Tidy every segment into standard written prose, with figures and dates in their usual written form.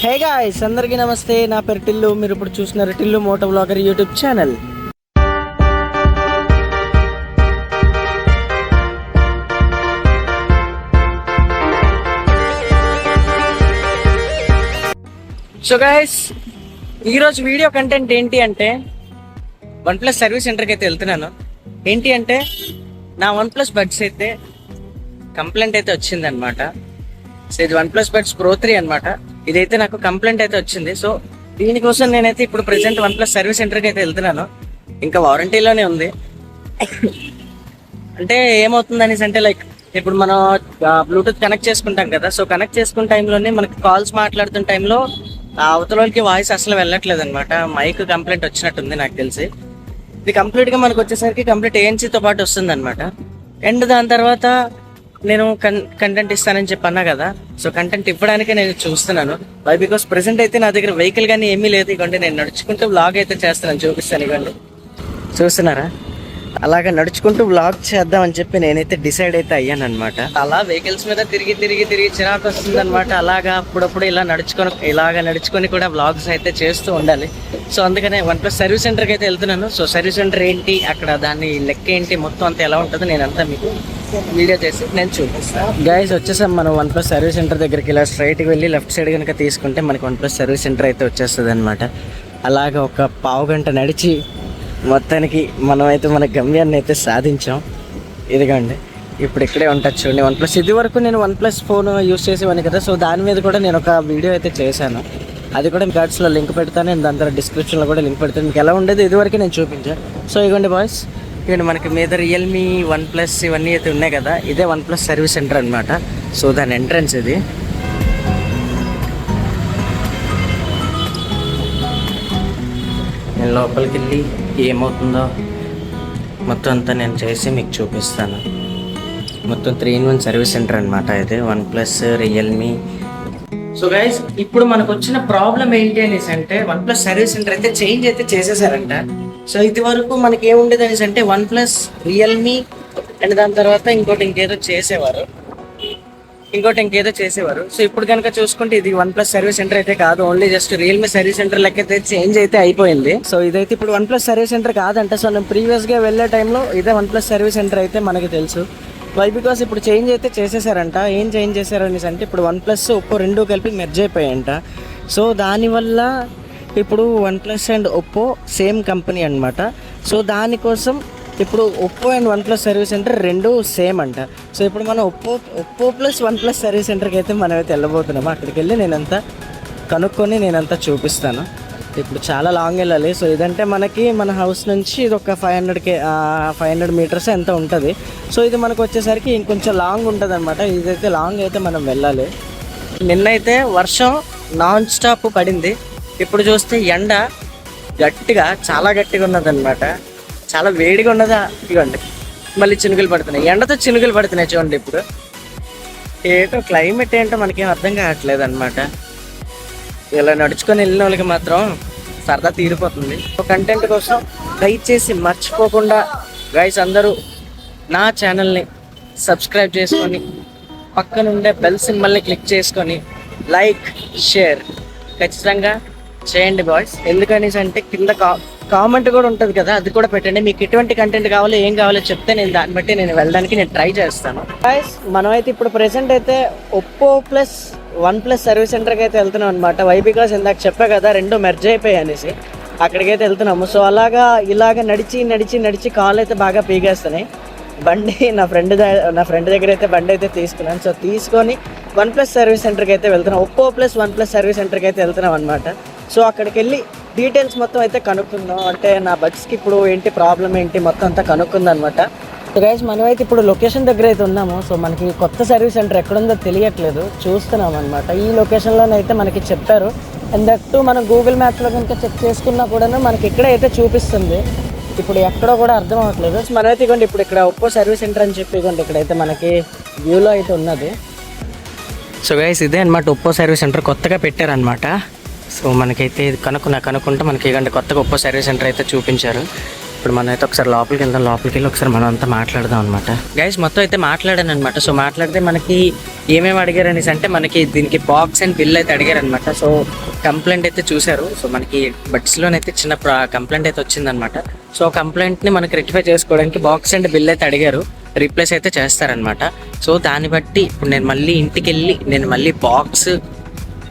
Hey guys, అందరికీ నమస్తే. నా పేరు టిల్లు. మీరు ఇప్పుడు చూస్తున్నారు Tillu moto blogger YouTube channel. So guys, ఈరోజు వీడియో కంటెంట్ ఏంటి అంటే వన్ ప్లస్ సర్వీస్ సెంటర్కి అయితే వెళ్తున్నాను. ఏంటి అంటే నా వన్ ప్లస్ బడ్స్ అయితే కంప్లైంట్ అయితే వచ్చిందనమాట. సో ఇది వన్ ప్లస్ బడ్స్ ప్రో 3 అనమాట. ఇదైతే నాకు కంప్లైంట్ అయితే వచ్చింది. సో దీనికోసం నేనైతే ఇప్పుడు ప్రెసెంట్ వన్ ప్లస్ సర్వీస్ సెంటర్కి అయితే వెళ్తున్నాను. ఇంకా వారంటీలోనే ఉంది. అంటే ఏమవుతుంది అనేసి అంటే లైక్ ఇప్పుడు మనం బ్లూటూత్ కనెక్ట్ చేసుకుంటాం కదా. సో కనెక్ట్ చేసుకున్న టైంలోనే మనకి కాల్స్ మాట్లాడుతున్న టైంలో అవతల వాళ్ళకి వాయిస్ అసలు వెళ్ళట్లేదు అనమాట. మైక్ కంప్లైంట్ వచ్చినట్టుంది నాకు తెలిసి. ఇది కంప్లీట్గా మనకు వచ్చేసరికి కంప్లీట్ ఏఎన్సీతో పాటు వస్తుంది అనమాట. అండ్ దాని తర్వాత నేను కంటెంట్ ఇస్తానని చెప్పి అన్నా కదా. సో కంటెంట్ ఇవ్వడానికే నేను చూస్తున్నాను. వై బికాస్ ప్రెసెంట్ అయితే నా దగ్గర వెహికల్ కానీ ఏమీ లేదు. ఇవ్వండి, నేను నడుచుకుంటూ వ్లాగ్ అయితే చేస్తున్నాను, చూపిస్తాను. ఇవ్వండి, చూస్తున్నారా? అలాగా నడుచుకుంటూ వ్లాగ్ చేద్దామని చెప్పి నేనైతే డిసైడ్ అయితే అయ్యాను అనమాట. అలా వెహికల్స్ మీద తిరిగి చిరాకు వస్తుంది అనమాట. అలాగా అప్పుడప్పుడు ఇలాగ నడుచుకొని కూడా వ్లాగ్స్ అయితే చేస్తూ ఉండాలి. సో అందుకనే వన్ ప్లస్ సర్వీస్ సెంటర్కి అయితే వెళ్తున్నాను. సో సర్వీస్ సెంటర్ ఏంటి, అక్కడ దాని లెక్క ఏంటి, మొత్తం అంతా ఎలా ఉంటుందో నేనంతా మీకు వీడియో చేసి నేను చూపిస్తాను. గైస్, వచ్చేసాం మనం వన్ ప్లస్ సర్వీస్ సెంటర్ దగ్గరికి. ఇలా స్ట్రైట్కి వెళ్ళి లెఫ్ట్ సైడ్ కనుక తీసుకుంటే మనకి వన్ ప్లస్ సర్వీస్ సెంటర్ అయితే వచ్చేస్తుంది అనమాట. అలాగ ఒక పావు గంట నడిచి మొత్తానికి మనమైతే మన గమ్యాన్ని అయితే సాధించాం. ఇదిగోండి, ఇప్పుడు ఇక్కడే ఉంటుంది చూడండి వన్ ప్లస్. ఇది వరకు నేను వన్ ప్లస్ ఫోన్ యూస్ చేసేవాడిని కదా. సో దాని మీద కూడా నేను ఒక వీడియో అయితే చేశాను. అది కూడా కార్డ్స్లో లింక్ పెడతాను. నేను దాని తర్వాత డిస్క్రిప్షన్లో కూడా లింక్ పెడతాను. మీకు ఎలా ఉండేది ఇదివరకు నేను చూపించాను. సో ఇదిగోండి బాయ్స్, ఇవ్వండి మనకి మీద రియల్మీ వన్ ప్లస్ ఇవన్నీ అయితే ఉన్నాయి కదా. ఇదే వన్ ప్లస్ సర్వీస్ సెంటర్ అనమాట. సో దాని ఎంట్రన్స్ ఇది. నేను లోపలికి వెళ్ళి ఏమవుతుందో మొత్తం అంతా నేను చేసి మీకు చూపిస్తాను. మొత్తం 3-in-1 సర్వీస్ సెంటర్ అనమాట ఇది, one plus Realme. So guys, ఇప్పుడు మనకు వచ్చిన ప్రాబ్లం ఏంటి అనేసి అంటే వన్ ప్లస్ సర్వీస్ సెంటర్ అయితే చేంజ్ అయితే చేసేసారంట. సో ఇది వరకు మనకి ఏముండేది అనేసి అంటే వన్ ప్లస్ రియల్మీ అండ్ దాని తర్వాత ఇంకేదో చేసేవారు. సో ఇప్పుడు కనుక చూసుకుంటే ఇది వన్ ప్లస్ సర్వీస్ సెంటర్ అయితే కాదు, only just Realme service centre లెక్క అయితే చేంజ్ అయితే అయిపోయింది. సో ఇదైతే ఇప్పుడు వన్ ప్లస్ సర్వీస్ సెంటర్ కాదంట. సో నేను ప్రీవియస్గా వెళ్ళే టైంలో ఇదే వన్ ప్లస్ సర్వీస్ సెంటర్ అయితే మనకి తెలుసు. వై బికాస్ ఇప్పుడు చేంజ్ అయితే చేసేసారంట. ఏం చేంజ్ చేశారు అనేసి అంటే ఇప్పుడు వన్ ప్లస్ ఒప్పో రెండు కలిపి మెర్జ్ అయిపోయాయంట. సో దానివల్ల ఇప్పుడు one plus and Oppo same company అనమాట. సో దానికోసం ఇప్పుడు Oppo and one plus service centre రెండు సేమ్ అంట. సో ఇప్పుడు మనం Oppo plus one plus service సెంటర్కి అయితే మనమైతే వెళ్ళబోతున్నాము. అక్కడికి వెళ్ళి నేనంతా కనుక్కొని నేనంతా చూపిస్తాను. ఇప్పుడు చాలా లాంగ్ వెళ్ళాలి. సో ఇదంటే మనకి మన హౌస్ నుంచి ఇది ఒక 500 మీటర్స్ ఎంత ఉంటుంది. సో ఇది మనకు వచ్చేసరికి ఇంకొంచెం లాంగ్ ఉంటుంది అనమాట. ఇదైతే లాంగ్ అయితే మనం వెళ్ళాలి. నిన్నైతే వర్షం నాన్ స్టాప్ పడింది. ఇప్పుడు చూస్తే ఎండ చాలా గట్టిగా ఉన్నదన్నమాట. చాలా వేడిగా ఉన్నదా. ఇవ్వండి, మళ్ళీ చినుకులు పడుతున్నాయి. ఎండతో చినుకులు పడుతున్నాయి చూడండి. ఇప్పుడు ఏటో క్లైమేట్ ఏంటో మనకేం అర్థం కావట్లేదు అనమాట. ఇలా నడుచుకొని వెళ్ళిన వాళ్ళకి మాత్రం సరదా తీరిపోతుంది. కంటెంట్ కోసం దయచేసి మర్చిపోకుండా గైస్ అందరూ నా ఛానల్ని సబ్స్క్రైబ్ చేసుకొని పక్కనుండే బెల్ సింబల్ని క్లిక్ చేసుకొని లైక్ షేర్ ఖచ్చితంగా చేయండి బాయ్స్. ఎందుకనేసి అంటే కింద కామెంట్ కూడా ఉంటుంది కదా, అది కూడా పెట్టండి. మీకు ఎటువంటి కంటెంట్ కావాలో ఏం కావాలో చెప్తే నేను దాన్ని బట్టి నేను వెళ్ళడానికి నేను ట్రై చేస్తాను. గాయ్స్, మనమైతే ఇప్పుడు ప్రెసెంట్ అయితే Oppo plus one plus service సెంటర్కి అయితే వెళ్తున్నాం అనమాట. వై బికాస్ ఇందాక చెప్పా కదా రెండు మెర్జ్ అయిపోయాయి అనేసి, అక్కడికైతే వెళ్తున్నాము. సో ఇలాగ నడిచి కాళ్ళు అయితే బాగా పీగేస్తున్నాయి. బండి నా ఫ్రెండ్ దగ్గర అయితే బండి అయితే తీసుకున్నాను. సో తీసుకొని వన్ ప్లస్ సర్వీస్ సెంటర్కి అయితే వెళ్తున్నాం. Oppo plus one plus service సెంటర్కి అయితే వెళ్తున్నాం అనమాట. సో అక్కడికి వెళ్ళి డీటెయిల్స్ మొత్తం అయితే కనుక్కుందాం. అంటే నా బడ్స్కి ఇప్పుడు ఏంటి ప్రాబ్లం ఏంటి మొత్తం అంతా కనుక్కుందాం అనమాట. సో గైస్, మనమైతే ఇప్పుడు లొకేషన్ దగ్గర అయితే ఉన్నాము. సో మనకి కొత్త సర్వీస్ సెంటర్ ఎక్కడుందో తెలియట్లేదు, చూస్తున్నాం అనమాట. ఈ లొకేషన్లోనైతే మనకి చెప్పారు. అండ్ దట్టు మనం గూగుల్ మ్యాప్లో కనుక చెక్ చేసుకున్నా కూడా మనకి ఇక్కడే అయితే చూపిస్తుంది. ఇప్పుడు ఎక్కడో కూడా అర్థం అవ్వట్లేదు. మనమైతే ఇవ్వండి ఇప్పుడు ఇక్కడ ఒప్పో సర్వీస్ సెంటర్ అని చెప్పి ఇవ్వండి ఇక్కడైతే మనకి వ్యూలో అయితే ఉన్నది. సో గైస్, ఇదే అనమాట ఒప్పో సర్వీస్ సెంటర్ కొత్తగా పెట్టారనమాట. సో మనకైతే ఇది కనుక్కుంటే మనకి ఇవ్వండి కొత్తగా ఒప్పో సర్వీస్ సెంటర్ అయితే చూపించారు. ఇప్పుడు మనం అయితే ఒకసారి లోపలికి వెళ్దాం. లోపలికి వెళ్ళి ఒకసారి మనం అంతా మాట్లాడదాం అనమాట. గైస్ మొత్తం అయితే మాట్లాడాను అనమాట. సో మాట్లాడితే మనకి ఏమేమి అడిగారు అనేసి అంటే మనకి దీనికి బాక్స్ అండ్ బిల్ అయితే అడిగారు అనమాట. సో కంప్లైంట్ అయితే చూశారు. సో మనకి బడ్స్లోనైతే చిన్న కంప్లైంట్ అయితే వచ్చిందనమాట. సో కంప్లైంట్ని మనకి రెక్టిఫై చేసుకోవడానికి బాక్స్ అండ్ బిల్ అయితే అడిగారు. రీప్లేస్ అయితే చేస్తారనమాట. సో దాన్ని బట్టి ఇప్పుడు నేను మళ్ళీ ఇంటికి వెళ్ళి నేను మళ్ళీ బాక్స్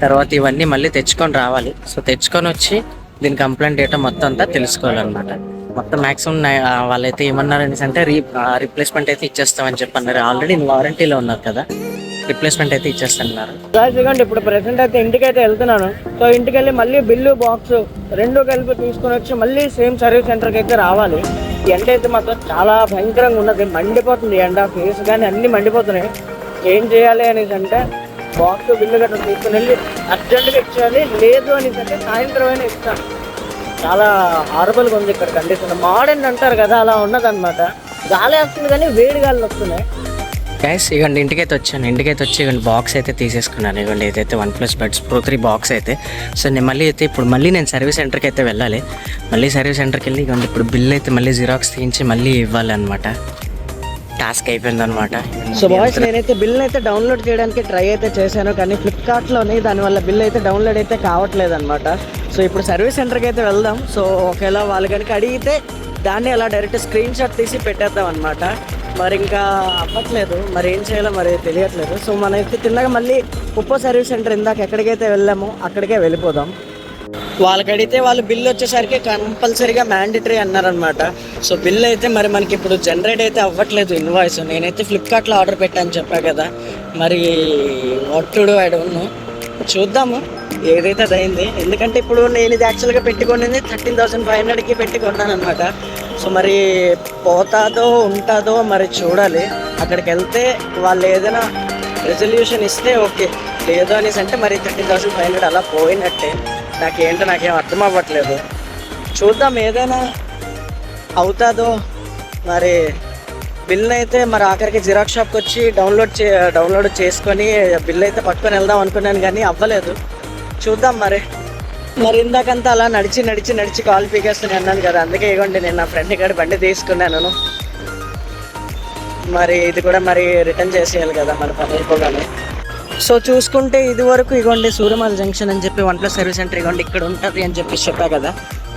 తర్వాత ఇవన్నీ మళ్ళీ తెచ్చుకొని రావాలి. సో తెచ్చుకొని వచ్చి దీని కంప్లైంట్ డేటా మొత్తం అంతా తెలుసుకోవాలన్నమాట. మొత్తం మ్యాక్సిమం వాళ్ళైతే ఏమన్నారు అనేసి అంటే రీప్లేస్మెంట్ అయితే ఇచ్చేస్తామని చెప్పి అన్నారు. ఆల్రెడీ వారంటీలో ఉన్నారు కదా, రిప్లేస్మెంట్ అయితే ఇచ్చేస్తున్నారు. ఇప్పుడు ప్రెసెంట్ అయితే ఇంటికి అయితే వెళ్తున్నాను. సో ఇంటికి వెళ్ళి మళ్ళీ బిల్లు బాక్స్ రెండు కలిపి తీసుకొని వచ్చి మళ్ళీ సేమ్ సర్వీస్ సెంటర్కి అయితే రావాలి. ఎండ అయితే మాత్రం చాలా భయంకరంగా ఉన్నది, మండిపోతుంది ఎండ, ఫేస్ కానీ అన్నీ మండిపోతున్నాయి. ఏం చేయాలి అనేసి అంటే బాక్స్ బిల్లు గట్రా తీసుకుని వెళ్ళి అర్జెంటుగా ఇచ్చేయాలి. లేదు అనేసి అంటే సాయంత్రం అయినా ఇస్తాను. చాలా హారబుల్గా ఉంది ఇక్కడ కండిషన్. మోడర్న్ అంటారు కదా, అలా ఉన్నదన్నమాట. గాలి వస్తుంది కానీ వేడి గాలి వస్తున్నాయి. గైస్ ఇవ్వండి ఇంటికైతే వచ్చాను. ఇంటికైతే వచ్చి ఇవ్వండి బాక్స్ అయితే తీసేసుకున్నాను. ఇవ్వండి ఏదైతే OnePlus Buds Pro 3 బాక్స్ అయితే. సో నేను మళ్ళీ అయితే ఇప్పుడు మళ్ళీ నేను సర్వీస్ సెంటర్కి అయితే వెళ్ళాలి. మళ్ళీ సర్వీస్ సెంటర్కి వెళ్ళి ఇవ్వండి ఇప్పుడు బిల్ అయితే మళ్ళీ జిరాక్స్ తీయించి మళ్ళీ ఇవ్వాలి అనమాట. టాస్క్ అయిపోయింది అనమాట. సో బాయ్స్ నేనైతే బిల్ అయితే డౌన్లోడ్ చేయడానికి ట్రై అయితే చేశాను, కానీ ఫ్లిప్కార్ట్లోనే దానివల్ల బిల్ అయితే డౌన్లోడ్ అయితే కావట్లేదు అనమాట. సో ఇప్పుడు సర్వీస్ సెంటర్కి అయితే వెళ్దాం. సో ఒకవేళ వాళ్ళు కనుక అడిగితే దాన్ని అలా డైరెక్ట్ స్క్రీన్ షాట్ తీసి పెట్టేద్దాం అనమాట. మరి ఇంకా అవ్వట్లేదు, మరి ఏం చేయాలో మరి తెలియట్లేదు. సో మనైతే తిన్నగా మళ్ళీ ఉప్పో సర్వీస్ సెంటర్ ఇందాక ఎక్కడికైతే వెళ్ళామో అక్కడికే వెళ్ళిపోదాం. వాళ్ళకి అడిగితే వాళ్ళు బిల్ వచ్చేసరికి కంపల్సరీగా మ్యాండేటరీ అన్నారనమాట. సో బిల్ అయితే మరి మనకి ఇప్పుడు జనరేట్ అయితే అవ్వట్లేదు ఇన్వాయిస్. నేనైతే ఫ్లిప్కార్ట్లో ఆర్డర్ పెట్టాను చెప్పా కదా, మరి ఒట్టుడు అడవును చూద్దాము ఏదైతే అది అయింది. ఎందుకంటే ఇప్పుడు నేను ఇది యాక్చువల్గా పెట్టుకునేది 13,500కి పెట్టుకున్నాను అనమాట. సో మరి పోతాదో ఉంటుందో మరి చూడాలి. అక్కడికి వెళ్తే వాళ్ళు ఏదైనా రెజల్యూషన్ ఇస్తే ఓకే, లేదు అనేసి అంటే మరి 13,500 అలా పోయినట్టే. నాకేం అర్థం అవ్వట్లేదు. చూద్దాం ఏదైనా అవుతుందో మరి. బిల్ అయితే మరి ఆఖరికి జిరాక్స్ షాప్కి వచ్చి డౌన్లోడ్ చేసుకొని బిల్ అయితే పట్టుకొని వెళ్దాం అనుకున్నాను, కానీ అవ్వలేదు. చూద్దాం మరి ఇందాకంతా అలా నడిచి కాల్ పీకేస్తూనే అన్నాను కదా, అందుకే ఇవ్వండి నేను నా ఫ్రెండ్ ఇక్కడ బండి తీసుకున్నాను. మరి ఇది కూడా మరి రిటర్న్ చేసేయాలి కదా మన పని అయిపోగానే. సో చూసుకుంటే ఇది వరకు ఇగోండి సూర్యమాల జంక్షన్ అని చెప్పి OnePlus సర్వీస్ సెంటర్ ఇగోండి ఇక్కడ ఉంటుంది అని చెప్పి చెప్పా కదా.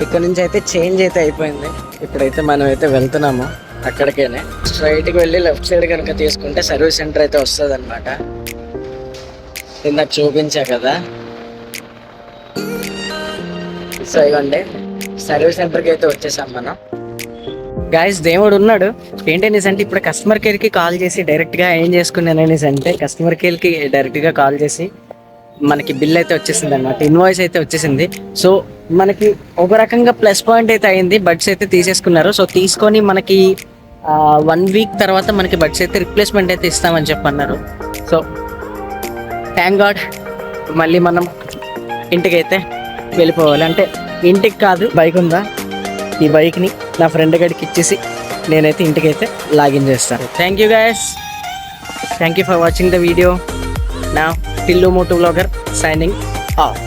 ఇక్కడ నుంచి అయితే చేంజ్ అయితే అయిపోయింది. ఇప్పుడైతే మనం అయితే వెళ్తున్నాము అక్కడికేనే. స్ట్రైట్కి వెళ్ళి లెఫ్ట్ సైడ్ కనుక తీసుకుంటే సర్వీస్ సెంటర్ అయితే వస్తుంది అనమాట. ఇందాక చూపించా కదా. సో ఇవ్వండి సర్వీస్ సెంటర్కి అయితే వచ్చేసాం మనం. గాయస్ దేవుడు ఉన్నాడు. ఏంటనేసి అంటే ఇప్పుడు కస్టమర్ కేర్కి కాల్ చేసి డైరెక్ట్గా ఏం చేసుకున్నాను అనేసి అంటే కస్టమర్ కేర్కి డైరెక్ట్గా కాల్ చేసి మనకి బిల్ అయితే వచ్చేసింది అనమాట, ఇన్వాయిస్ అయితే వచ్చేసింది. సో మనకి ఒక రకంగా ప్లస్ పాయింట్ అయితే అయింది. బడ్స్ అయితే తీసేసుకున్నారు. సో తీసుకొని మనకి 1 వీక్ తర్వాత మనకి బడ్స్ అయితే రిప్లేస్మెంట్ అయితే ఇస్తామని చెప్పన్నారు. సో థ్యాంక్ గాడ్ మళ్ళీ మనం ఇంటికైతే వెళ్ళిపోవాలి. అంటే ఇంటికి కాదు, బైక్ ఉందా, ఈ బైక్ని నా ఫ్రెండ్ గడికి ఇచ్చేసి నేనైతే ఇంటికైతే లాగిన్ చేస్తాను. Thank you guys, thank you for watching the video. నా Tillu moto vlogger signing of.